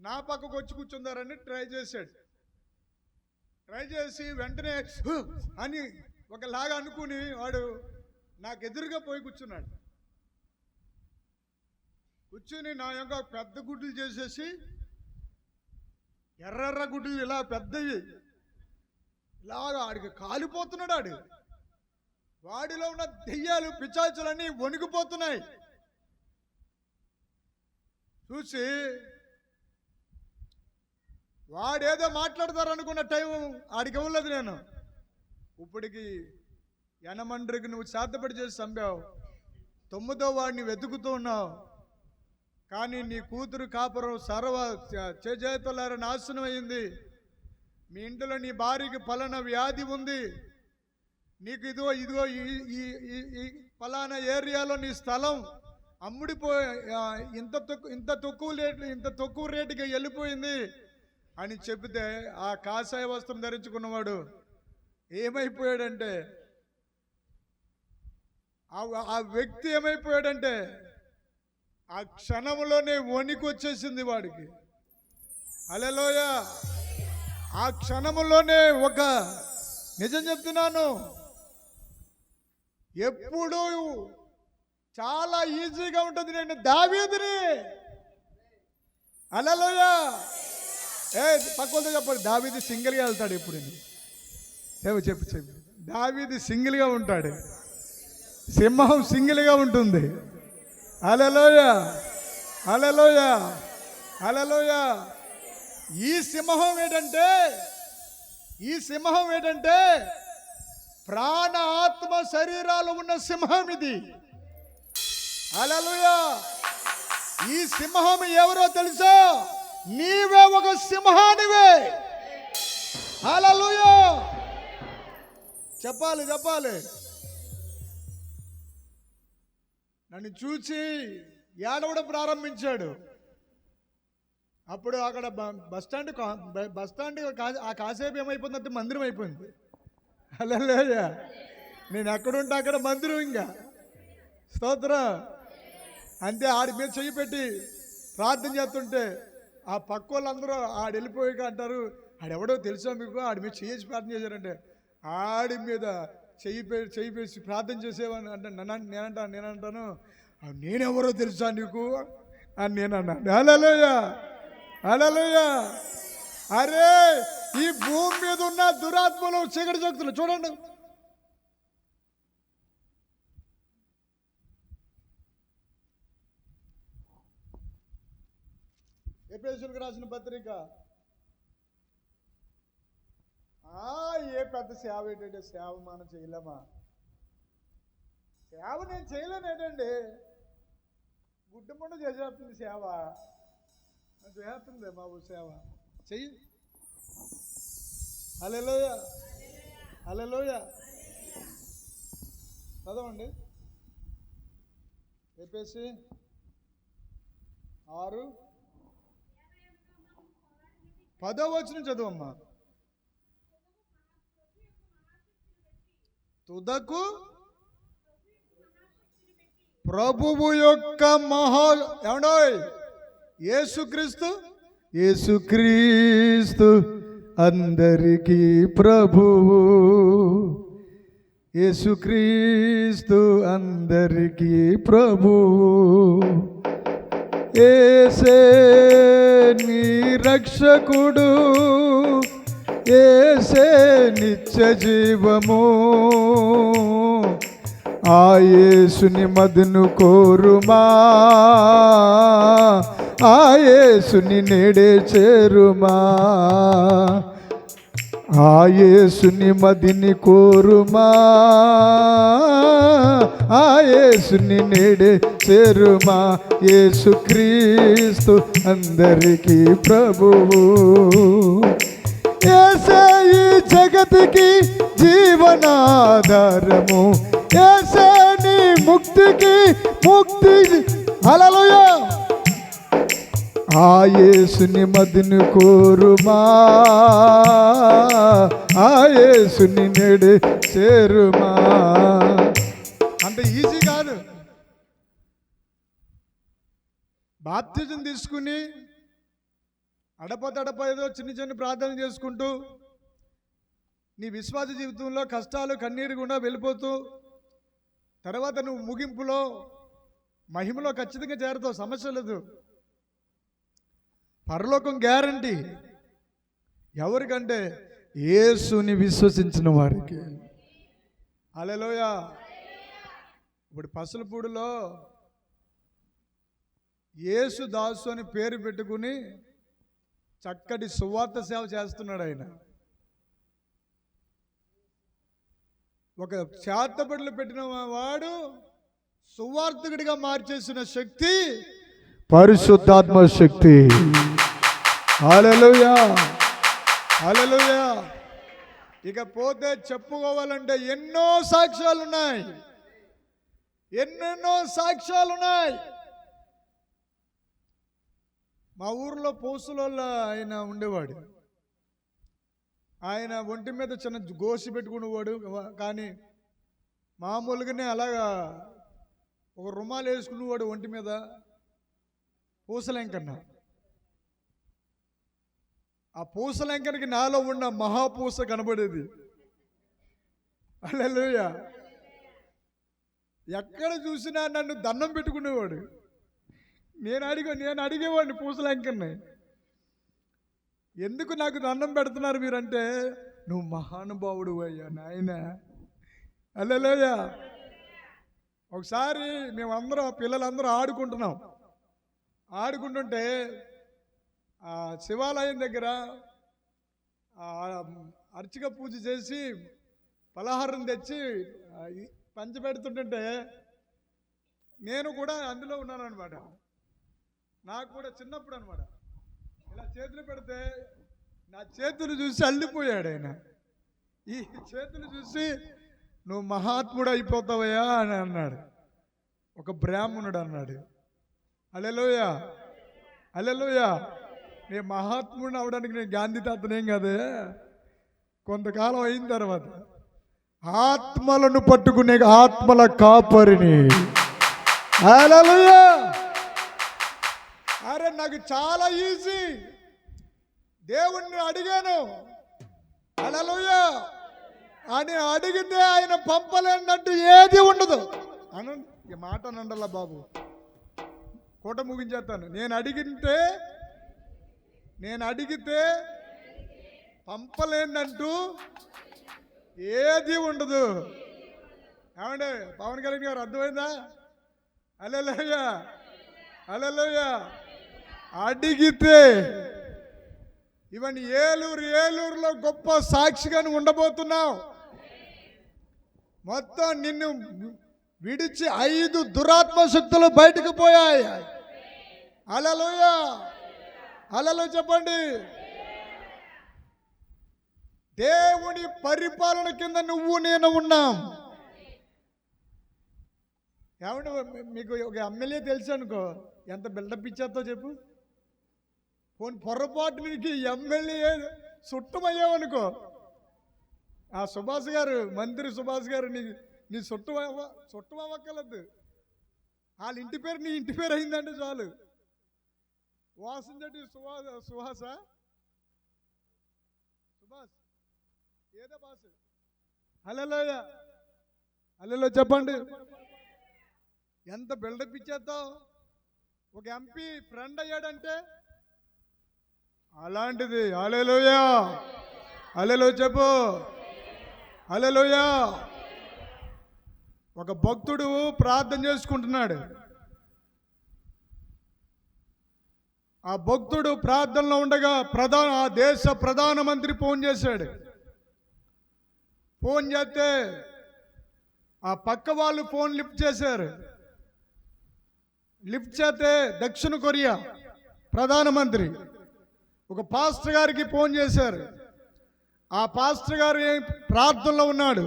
నా పక్కకు వచ్చి కూర్చుందారని ట్రై చేశాడు. ట్రై చేసి వెంటనే అని ఒకలాగా అనుకుని వాడు నాకు ఎదురుగా పోయి కూర్చున్నాడు. కూర్చుని నా యొక్క పెద్ద గుడ్లు చేసేసి, ఎర్ర గుడ్లు ఇలా పెద్దవి ఇలాగా ఆడికి కాలిపోతున్నాడు. వాడిలో ఉన్న దెయ్యాలు పిశాచాలన్నీ వణికిపోతున్నాయి. చూసి వాడేదో మాట్లాడతారనుకున్న టైం ఆడికి ఇవ్వలేదు. నేను ఇప్పటికి యనమండ్రికి నువ్వు సాధ్యపడి చేసి చంపావు, 9వ వాడిని వెతుకుతూ ఉన్నావు. కానీ నీ కూతురు కాపురం సర్వ చేజేతలార నాశనం అయింది. మీ ఇంట్లో నీ భార్యకి పలానా వ్యాధి ఉంది, నీకు ఇదిగో ఈ పలానా ఏరియాలో నీ స్థలం అమ్ముడిపోయి ఇంత తక్కువ రేటుకి వెళ్ళిపోయింది అని చెబితే ఆ కాషాయ వస్త్రం ధరించుకున్నవాడు ఏమైపోయాడంటే, ఆ వ్యక్తి ఏమైపోయాడంటే ఆ క్షణంలోనే వణికి వచ్చేసింది వాడికి. హల్లెలూయా. ఆ క్షణంలోనే ఒక నిజం చెప్తున్నాను, ఎప్పుడు చాలా ఈజీగా ఉంటుంది. నేను దావీదుని, హల్లెలూయా, పక్కలతో చెప్పండి, దావీదు సింగిల్గా వెళ్తాడు. ఎప్పుడు చెప్పు దావీదు సింగిల్గా ఉంటాడు, సింహం సింగిల్గా ఉంటుంది. హల్లెలూయా, హల్లెలూయా, హల్లెలూయా. ఈ సింహం ఏంటంటే ప్రాణ ఆత్మ శరీరాలు ఉన్న సింహం ఇది. హల్లెలూయా. ఈ సింహం ఎవరో తెలుసా? నీవే ఒక సింహానివే. హల్లెలూయా. చెప్పాలి. నన్ను చూచి ఏడవడం ప్రారంభించాడు. అప్పుడు అక్కడ బస్టాండ్ ఆ కాసేపు ఏమైపోయిందంటే మందిరం అయిపోయింది. హల్లెలూయా. నేను ఎక్కడుంటే అక్కడ మందిరం. ఇంకా స్తోత్రం. అంతే. ఆడి మీద చెయ్యి పెట్టి ప్రార్థన చేస్తుంటే ఆ పక్క వాళ్ళందరూ ఆడు వెళ్ళిపోయాక అంటారు, ఆడెవడో తెలుసా మీకు, ఆడి మీద చేసి ప్రార్థన చేశారంటే, ఆడి మీద చెయ్యి వేసి ప్రార్థన చేసేవాడిని అంటే నేనంటాను నేనెవరో తెలుసా నీకు అని నేనన్నాను. హల్లెలూయా, హల్లెలూయా. అరే, ఈ భూమి మీద ఉన్న దురాత్మలు, చీకటి శక్తులు చూడండి. ఎఫెసీయులకు రాసిన పత్రిక. ఏ పెద్ద సేవ ఏంటంటే, సేవ మనం చేయలేమా? సేవ నేను చేయలేను ఏంటండి, గుడ్డమండ చేసేస్తుంది సేవ, చేస్తుంది మా సేవ చెయ్యి. హల్లెలూయా, హల్లెలూయా. చదవండి ఎఫెసీ 6:10 చదువమ్మా. తుదకు ప్రభువు యొక్క ఏమండోయ్ యేసుక్రీస్తు అందరికీ ప్రభువు. యేసుక్రీస్తు అందరికీ ప్రభువు. యేసే నీ రక్షకుడు, యేసే నిత్య జీవము. ఆ యేసుని మదిను కోరుమా, ఆ యేసుని నేడే చేరుమా. ఆ యేసుని మదిని కోరుమా, ఆ యేసుని నేడే చేరుమా. యేసుక్రీస్తు అందరికీ ప్రభువు. యేసే ఈ జగతికి జీవనాధారము, యేసే నీ ముక్తికి ముక్తి. హల్లెలూయా. ఆ యేసుని మదిని కోరుమా, ఆ యేసుని నేడే చేరుమా. అంత ఈజీ కాదు. బాప్తిజం తీసుకుని అడప ఏదో చిన్న చిన్న ప్రార్థనలు చేసుకుంటూ నీ విశ్వాస జీవితంలో కష్టాలు కన్నీరు గుండా వెళ్ళిపోతూ తర్వాత నువ్వు ముగింపులో మహిమలో ఖచ్చితంగా చేరుతావు, సమస్య లేదు. పరలోకం గ్యారంటీ. ఎవరికంటే యేసుని విశ్వసించిన వారికి. హల్లెలూయా. ఇప్పుడు పసలపూడిలో యేసు దాసు అని పేరు పెట్టుకుని చక్కటి సువార్త సేవ చేస్తున్నాడు ఆయన. ఒక చేతబడులు పెట్టిన వాడు సువార్తకుడిగా మార్చేసిన శక్తి పరిశుద్ధాత్మ శక్తి. హల్లెలూయా, హల్లెలూయా. ఇకపోతే చెప్పుకోవాలంటే ఎన్నో సాక్ష్యాలున్నాయి, ఎన్నెన్నో సాక్ష్యాలున్నాయి. మా ఊర్లో పూసలోళ్ళ ఆయన ఉండేవాడు. ఆయన ఒంటి మీద చిన్న గోసి పెట్టుకునేవాడు, కానీ మామూలుగానే అలాగా ఒక రుమాలు వేసుకునేవాడు ఒంటి మీద. పూసలెంకన్న. ఆ పూసలెంకనికి నాలో ఉన్న మహాపూస కనబడేది. హల్లెలూయా. ఎక్కడ చూసినా నన్ను దండం పెట్టుకునేవాడు. నేను అడిగేవాడిని పూసలెంకన్ని, ఎందుకు నాకు దండం పెడుతున్నారు మీరంటే, నువ్వు మహానుభావుడు అయ్యా నాయన. హల్లెలూయా. ఒకసారి మేమందరం పిల్లలందరూ ఆడుకుంటుంటే ఆ శివాలయం దగ్గర అర్చక పూజ చేసి పలహారం తెచ్చి పంచిపెడుతుంటే నేను కూడా అందులో ఉన్నాను అనమాట. నాకు కూడా చిన్నప్పుడు అనమాట. ఇలా చేతులు పెడితే నా చేతులు చూసి అల్లిపోయాడు ఆయన. ఈ చేతులు చూసి నువ్వు మహాత్ముడు అయిపోతావయ్యా అని అన్నాడు. ఒక బ్రాహ్మణుడు అన్నాడు. హల్లెలూయా, హల్లెలూయా. నేను మహాత్ముడిని అవడానికి నేను గాంధీ తాతనేం కాదే. కొంతకాలం అయిన తర్వాత ఆత్మలను పట్టుకునే ఆత్మల కాపరిని. హల్లెలూయా. అరే నాకు చాలా ఈజీ. దేవుణ్ణి అడిగాను, హల్లెలూయా అని అడిగితే ఆయన పంపలేనట్టు ఏది ఉండదు. అనండి ఈ మాట అనండల్లా బాబు, కోట ముగించేస్తాను. నేను అడిగితే పంపలేనంటూ ఏది ఉండదు. ఏమండి పవన్ కళ్యాణ్ గారు, అర్థమైందా? హల్లెలూయా, హల్లెలూయా. అడిగితే ఇవన్నీ ఏలూరులో గొప్ప సాక్షిగా ఉండబోతున్నావు. మొత్తం నిన్ను విడిచి 5 దురాత్మ శక్తులు బయటకు పోయాయి. హల్లెలూయా, హల్లెలూయా చెప్పండి. దేవుని పరిపాలన కింద నువ్వు నేను ఉన్నాం. ఏమంటే మీకు ఒక ఎమ్మెల్యే తెలుసు అనుకో, ఎంత బిల్డప్ ఇచ్చేస్తో చెప్పు. పొరపాటు నీకు ఎమ్మెల్యే చుట్టమయ్యావనుకో, ఆ సుభాష్ గారు, మంత్రి సుభాష్ గారు నీ చుట్టం అవ్వక్కర్లేదు. వాళ్ళ ఇంటి పేరు నీ ఇంటి పేరు అయిందంటే చాలు. వాసన చెట్టి సుహాస సుభాష్ ఏదో బాస్. హల్లెలూయా, హల్లెలూయా చెప్పండి. ఎంత బిల్డప్ ఇచ్చేస్తావు. ఒక ఎంపీ ఫ్రెండ్ అయ్యాడంటే అలాంటిది. హల్లెలూయా, హల్లెలూయా చెప్పు. హల్లెలూయా. ఒక భక్తుడు ప్రార్థన చేసుకుంటున్నాడు. ఆ భక్తుడు ప్రార్థనలో ఉండగా ఆ దేశ ప్రధానమంత్రి ఫోన్ చేశాడు. ఫోన్ చేస్తే ఆ పక్క వాళ్ళు ఫోన్ లిఫ్ట్ చేశారు. లిఫ్ట్ చేస్తే దక్షిణ కొరియా ప్రధానమంత్రి ఒక పాస్టర్ గారికి ఫోన్ చేశారు. ఆ పాస్టర్ గారు ప్రార్థనలో ఉన్నాడు.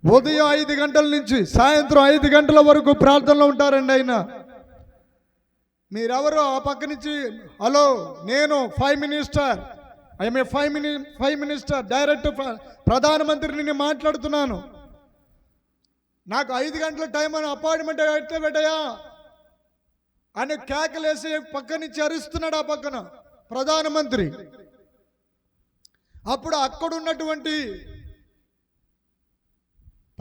ఉదయం 5 గంటల నుంచి సాయంత్రం 5 గంటల వరకు ప్రార్థనలో ఉంటారండి ఆయన. మీరెవరు ఆ పక్క నుంచి, హలో నేను 5 minister, I'm a 5 minister direct ప్రధానమంత్రిని నేను మాట్లాడుతున్నాను. నాకు 5 గంటల టైం అని అపాయింట్మెంట్ అయితే పెట్టయా. అని కేకలేసి పక్క నుంచి అరుస్తున్నాడు. ఆ పక్కన ప్రధానమంత్రి. అప్పుడు అక్కడున్నటువంటి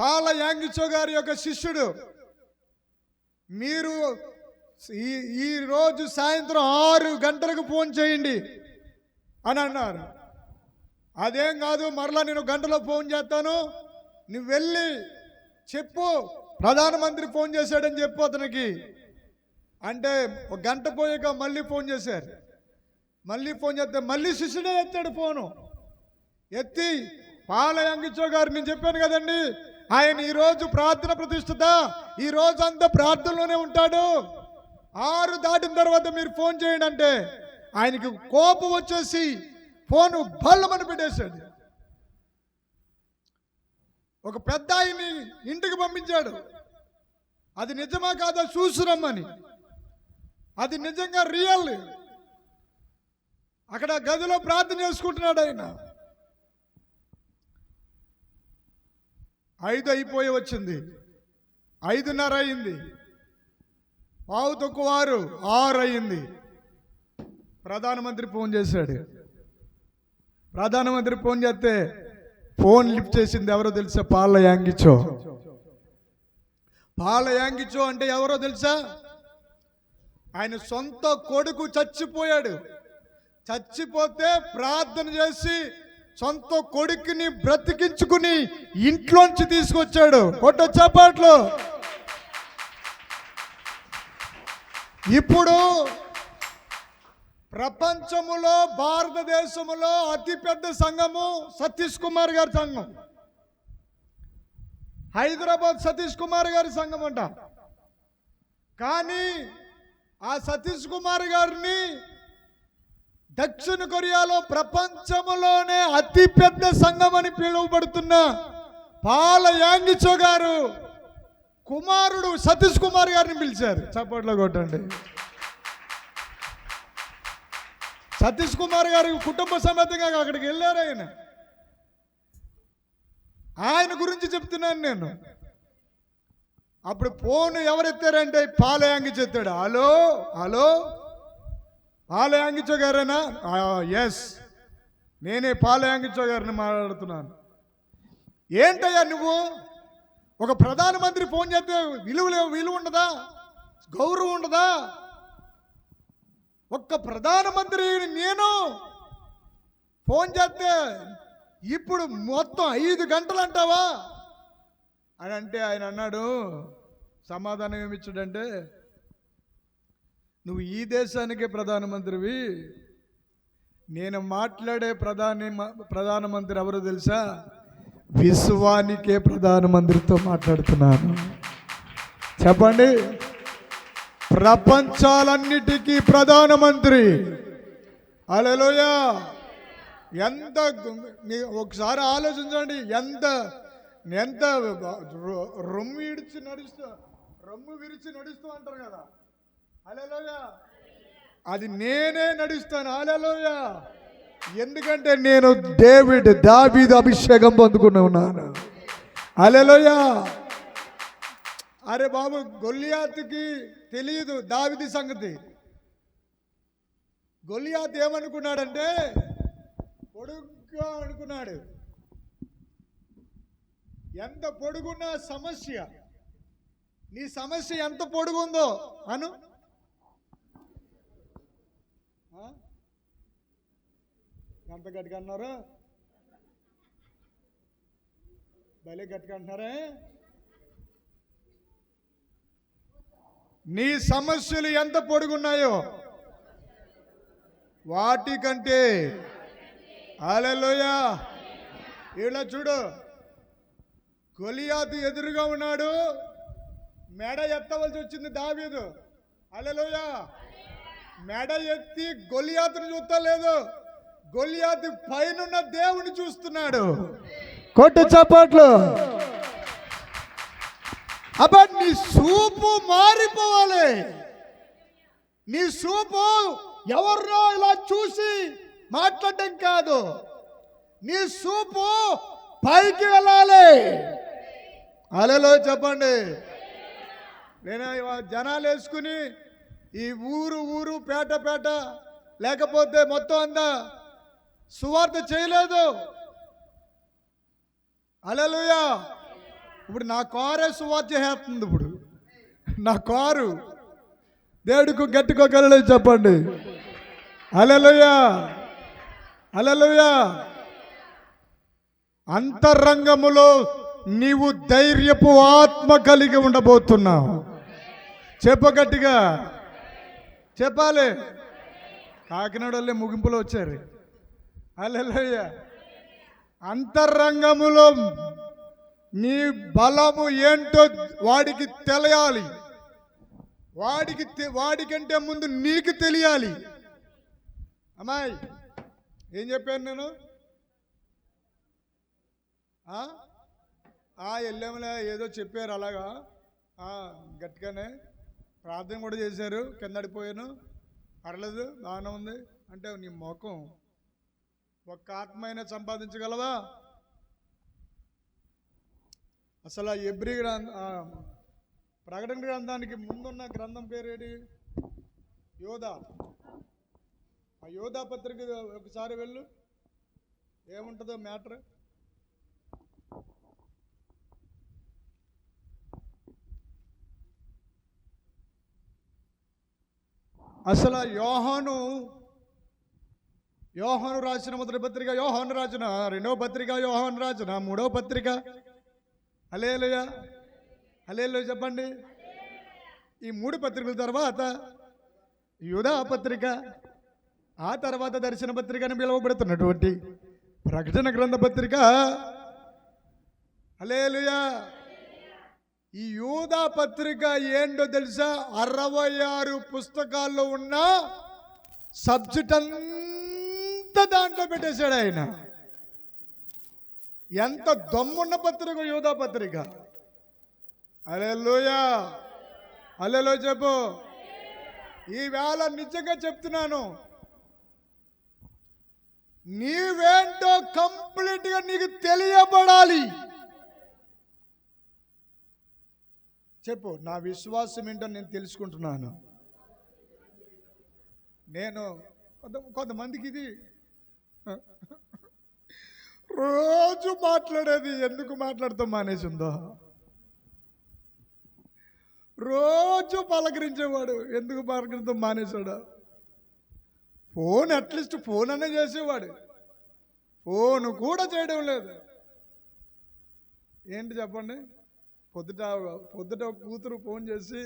పాల యాంగిచో గారి యొక్క శిష్యుడు, మీరు ఈ రోజు సాయంత్రం 6 గంటలకు ఫోన్ చేయండి అని అన్నారు. అదేం కాదు, మరలా నేను గంటలో ఫోన్ చేస్తాను, నువ్వు వెళ్ళి చెప్పు ప్రధానమంత్రి ఫోన్ చేశాడని చెప్పు అతనికి అంటే, 1 గంట పోయాక మళ్ళీ ఫోన్ చేశారు. మళ్ళీ ఫోన్ చేస్తే మళ్ళీ శిష్యుడే ఎత్తాడు ఫోను. ఎత్తి పాల యాంగిచో గారు, నేను చెప్పాను కదండి, ఆయన ఈరోజు ప్రార్థన ప్రతిష్ఠిత, ఈ రోజు అంతా ప్రార్థనలోనే ఉంటాడు, 6 దాటిన తర్వాత మీరు ఫోన్ చేయండి అంటే, ఆయనకి కోపం వచ్చేసి ఫోను బల్లమని పెట్టేశాడు. ఒక పెద్ద ఆయన్ని ఇంటికి పంపించాడు. అది నిజమా కాదా చూసురమ్మని. అది నిజంగా రియల్. అక్కడ గదిలో ప్రార్థన చేసుకుంటున్నాడు ఆయన. 5 అయిపోయి వచ్చింది, 5:30 అయింది, 5:15, 6 అయింది. ప్రధానమంత్రి ఫోన్ చేశాడు. ప్రధానమంత్రి ఫోన్ చేస్తే ఫోన్ లిఫ్ట్ చేసింది ఎవరో తెలుసా? పాల యాంగిచో. పాల యాంగిచో అంటే ఎవరో తెలుసా? ఆయన సొంత కొడుకు చచ్చిపోయాడు. చచ్చిపోతే ప్రార్థన చేసి సొంత కొడుకుని బ్రతికించుకుని ఇంట్లోంచి తీసుకొచ్చాడు. కొట్ట చపాట్లు. ఇప్పుడు ప్రపంచములో భారతదేశంలో అతిపెద్ద సంఘము సతీష్ కుమార్ గారి సంఘం. హైదరాబాద్ సతీష్ కుమార్ గారి సంఘం అంట. కానీ ఆ సతీష్ కుమార్ గారిని దక్షిణ కొరియాలో ప్రపంచంలోనే అతిపెద్ద సంఘం అని పిలువబడుతున్న పాల యాంగిచో గారు కుమారుడు సతీష్ కుమార్ గారిని పిలిచారు. చప్పట్లో కొట్టండి. సతీష్ కుమార్ గారి కుటుంబ సమేతంగా అక్కడికి వెళ్ళారు. ఆయన గురించి చెప్తున్నాను నేను. అప్పుడు ఫోన్ ఎవరెత్తారంటే పాల యాంగిచో ఎత్తాడు. హలో హలో, పాల యాంగిచో గారేనా? ఎస్, నేనే పాల యాంగిచో గారిని మాట్లాడుతున్నాను. ఏంటయ్యా నువ్వు? ఒక ప్రధానమంత్రి ఫోన్ చేస్తే విలువ ఉండదా? గౌరవం ఉండదా? ఒక్క ప్రధానమంత్రి నేను ఫోన్ చేస్తే ఇప్పుడు మొత్తం 5 గంటలు అంటావా అని అంటే, ఆయన అన్నాడు, సమాధానం ఏమిచ్చాడంటే, నువ్వు ఈ దేశానికే ప్రధానమంత్రివి, నేను మాట్లాడే ప్రధానమంత్రి ఎవరో తెలుసా? విశ్వానికే ప్రధానమంత్రితో మాట్లాడుతున్నాను. చెప్పండి. ప్రపంచాలన్నిటికీ ప్రధానమంత్రి. హల్లెలూయా. ఎంత ఒకసారి ఆలోచించండి. ఎంత ఎంత రొమ్ము విరిచి నడుస్తూ అంటారు కదా. హల్లెలూయా. అది నేనే నడుస్తాను. హల్లెలూయా. ఎందుకంటే నేను దావీదు అభిషేకం పొందుకుని ఉన్నాను. హల్లెలూయా. అరే బాబు, గొల్లియాతుకి తెలియదు దావీదు సంగతి. గొల్లియాతు ఏమనుకున్నాడంటే, పొడుగ్గా అనుకున్నాడు. ఎంత పొడుగున్న సమస్య, నీ సమస్య ఎంత పొడుగుందో అను. ఎంత గట్టిగా అన్నారు? భలే గట్టిగా అంటున్నారే. నీ సమస్యలు ఎంత పొడుగున్నాయో వాటికంటే. హల్లెలూయా. ఇలా చూడు, గొలియాతు ఎదురుగా ఉన్నాడు, మెడ ఎత్తవలసి వచ్చింది దావీదు. హల్లెలూయా. మెడ ఎత్తి గొలియాతుని చూస్తా లేదు, గొలియాతు పైనున్న దేవుని చూస్తున్నాడు. కొట్టు చప్పట్లు. అబ్బా, నీ చూపు మారిపోవాలి. నీ చూపు ఎవరినో ఇలా చూసి మాట్లాడటం కాదు, నీ చూపు పైకి వెళ్ళాలి. హల్లెలూయా చెప్పండి. నేను జనాలు వేసుకుని ఈ ఊరు పేట లేకపోతే మొత్తం అంతా సువార్త చేయలేదు. హల్లెలూయా. ఇప్పుడు నా కారే సువార్త చేస్తుంది. ఇప్పుడు నా కారు దేవుడికి గట్టికోగలలేదు చెప్పండి. హల్లెలూయా, హల్లెలూయా. అంతరంగములో నీవు ధైర్యపు ఆత్మ కలిగి ఉండబోతున్నావు. చెప్ప గట్టిగా చెప్పాలి. కాకినాడ వాళ్ళే ముగింపులో వచ్చారు. హల్లెలూయా. అంతరంగములో నీ బలము ఏంటో వాడికి తెలియాలి. వాడికంటే ముందు నీకు తెలియాలి. అమ్మాయి ఏం చెప్పాను నేను? వెళ్ళాములే ఏదో చెప్పారు అలాగా. గట్టిగానే ప్రార్థన కూడా చేశారు. కింద అడిపోయాను, పర్లేదు బాగానే ఉంది అంటే నీ ముఖం ఒక్క ఆత్మైనా సంపాదించగలవా? అసలు ఆ ఎబ్రి ప్రకటన గ్రంథానికి ముందున్న గ్రంథం పేరేంటి? యోధా. ఆ యోధా పత్రిక ఒకసారి వెళ్ళు, ఏముంటుందో మ్యాటర్. అసలు యోహాను రాసిన మొదటి పత్రిక యోహాను రాసిన, రెండవ పత్రిక యోహాను రాసిన, మూడవ పత్రిక. హల్లెలూయా, హల్లెలూయా చెప్పండి. ఈ 3 పత్రికల తర్వాత యూదా పత్రిక, ఆ తర్వాత దర్శన పత్రిక అని పిలువబడుతున్నటువంటి ప్రకటన గ్రంథ పత్రిక. హల్లెలూయా. ఈ యూదా పత్రిక ఏంటో తెలుసా? 66 పుస్తకాల్లో ఉన్న సబ్జెక్ట్ అంతా దాంట్లో పెట్టేశాడు ఆయన. ఎంత దమ్మున్న పత్రిక యూదా పత్రిక. హల్లెలూయా, హల్లెలూయా చెప్పు. ఈవేళ నిజంగా చెప్తున్నాను, నీవేంటో కంప్లీట్గా నీకు తెలియబడాలి. చెప్పు, నా విశ్వాసం ఏంటో నేను తెలుసుకుంటున్నాను. నేను కొంతమందికి ఇది రోజు మాట్లాడేది ఎందుకు మాట్లాడుతూ మానేసిందో, రోజు పలకరించేవాడు ఎందుకు పలకరిస్తూ మానేశాడు. ఫోన్ అట్లీస్ట్ ఫోన్ అనే చేసేవాడు, ఫోన్ కూడా చేయడం లేదు. ఏంటి చెప్పండి? పొద్దుట ఒక కూతురు ఫోన్ చేసి,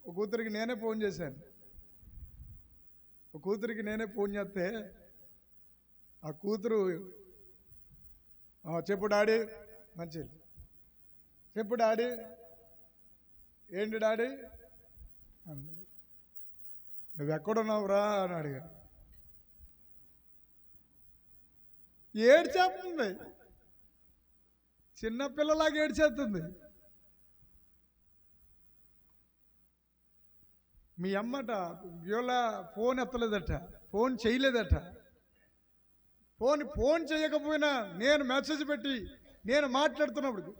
ఒక కూతురికి నేనే ఫోన్ చేశాను. ఒక కూతురికి నేనే ఫోన్ చేస్తే ఆ కూతురు, చెప్పు డాడీ, మంచిది చెప్పు డాడీ, ఏంటి డాడీ, నువ్వు ఎక్కడున్నావురా అని అడిగా. ఏడ్చేస్తుంది, చిన్నపిల్లలాగా ఏడ్చేస్తుంది. మీ అమ్మట వీళ్ళ ఫోన్ ఎత్తలేదట, ఫోన్ చేయలేదట. ఫోన్ చేయకపోయినా నేను మెసేజ్ పెట్టి నేను మాట్లాడుతున్నప్పుడు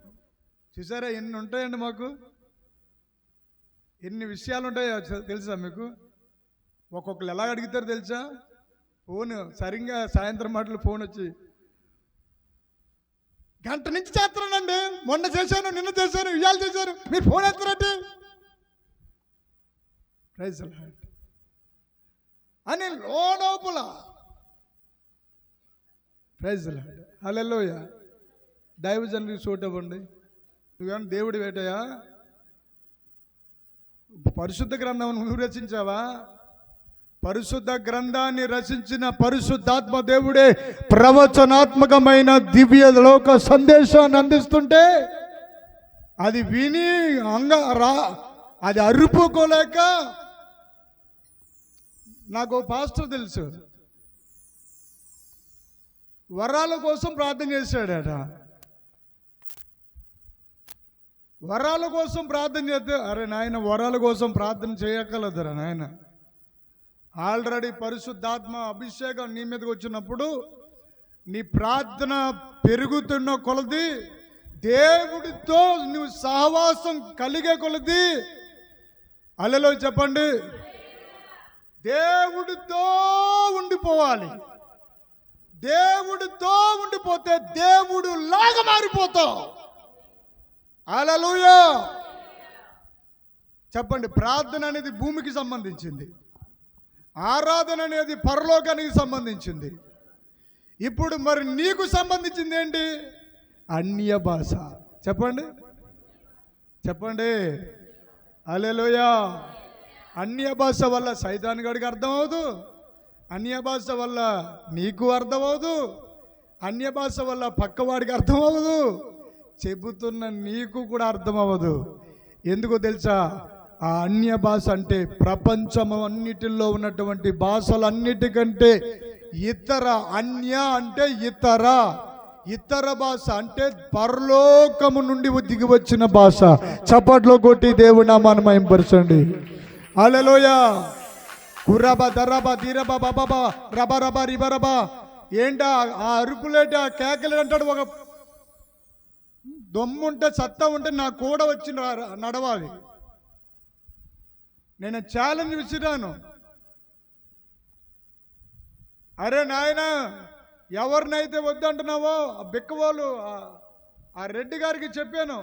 చూసారా ఎన్ని ఉంటాయండి మాకు, ఎన్ని విషయాలు ఉంటాయో తెలుసా మీకు? ఒక్కొక్కరు ఎలా అడుగుతారు తెలుసా? ఫోన్ సరిగ్గా సాయంత్రం మాటలు ఫోన్ వచ్చి, గంట నుంచి చేస్తున్నానండి, మొన్న చేశాను, నిన్న చేశాను, ఇవాళ చేశాను, మీరు ఫోన్ ఎత్తరండి ప్రైజ్ లార్డ్ అని లోపల. ప్రైజ్ లార్డ్, హల్లెలూయా. దైవజనుడికి చోటు ఇవ్వండి. నువ్వేమన్నా దేవుడి వేటయా? పరిశుద్ధ గ్రంథం నువ్వు రచించావా? పరిశుద్ధ గ్రంథాన్ని రచించిన పరిశుద్ధాత్మ దేవుడే ప్రవచనాత్మకమైన దివ్య లోక సందేశాన్ని అందిస్తుంటే అది విని అది అరుపుకోలేక, నాకు పాస్టర్ తెలుసు, వరాల కోసం ప్రార్థన చేశాడట. వరాల కోసం ప్రార్థన చేస్తే, అరే నాయన వరాల కోసం ప్రార్థన చేయగలదురా నాయన. ఆల్రెడీ పరిశుద్ధాత్మ అభిషేకం నీ మీదకి వచ్చినప్పుడు నీ ప్రార్థన పెరుగుతున్న కొలది, దేవుడితో నువ్వు సహవాసం కలిగే కొలది, హల్లెలూయా చెప్పండి, దేవుడితో ఉండిపోవాలి. దేవుడితో ఉండిపోతే దేవుడు లాగా మారిపోతావు. హల్లెలూయా. చెప్పండి, ప్రార్థన అనేది భూమికి సంబంధించింది, ఆరాధన అనేది పరలోకానికి సంబంధించింది. ఇప్పుడు మరి నీకు సంబంధించింది ఏంటి? అన్య భాష. చెప్పండి చెప్పండి. హల్లెలూయా. అన్య భాష వల్ల సైతాన్ గడికి అర్థమవుదు, అన్య భాష వల్ల నీకు అర్థమవుదు, అన్య భాష వల్ల పక్కవాడికి అర్థమవుదు, చెబుతున్న నీకు కూడా అర్థమవ్వదు. ఎందుకో తెలుసా? ఆ అన్య భాష అంటే ప్రపంచం అన్నిటిలో ఉన్నటువంటి భాషలన్నిటికంటే ఇతర. అన్య అంటే ఇతర, ఇతర భాష అంటే పరలోకము నుండి దిగి వచ్చిన భాష. చప్పట్లో కొట్టి దేవుడి నామాన్ని మహిమపరచండి. హల్లెలూయా. కుర్రబా దర్రబా దీరబా బాబా రబా రబా రిబరబా. ఏంటా ఆ అరుపులేట, ఆ కేకలు అంటాడు. ఒక దొమ్ముంటే సత్తా ఉంటే నా కూడా వచ్చి నడవాలి. నేను ఛాలెంజ్ విసిరాను. అరే నాయన, ఎవరినైతే వద్దంటున్నావో ఆ బిక్కవాళ్ళు ఆ రెడ్డి గారికి చెప్పాను.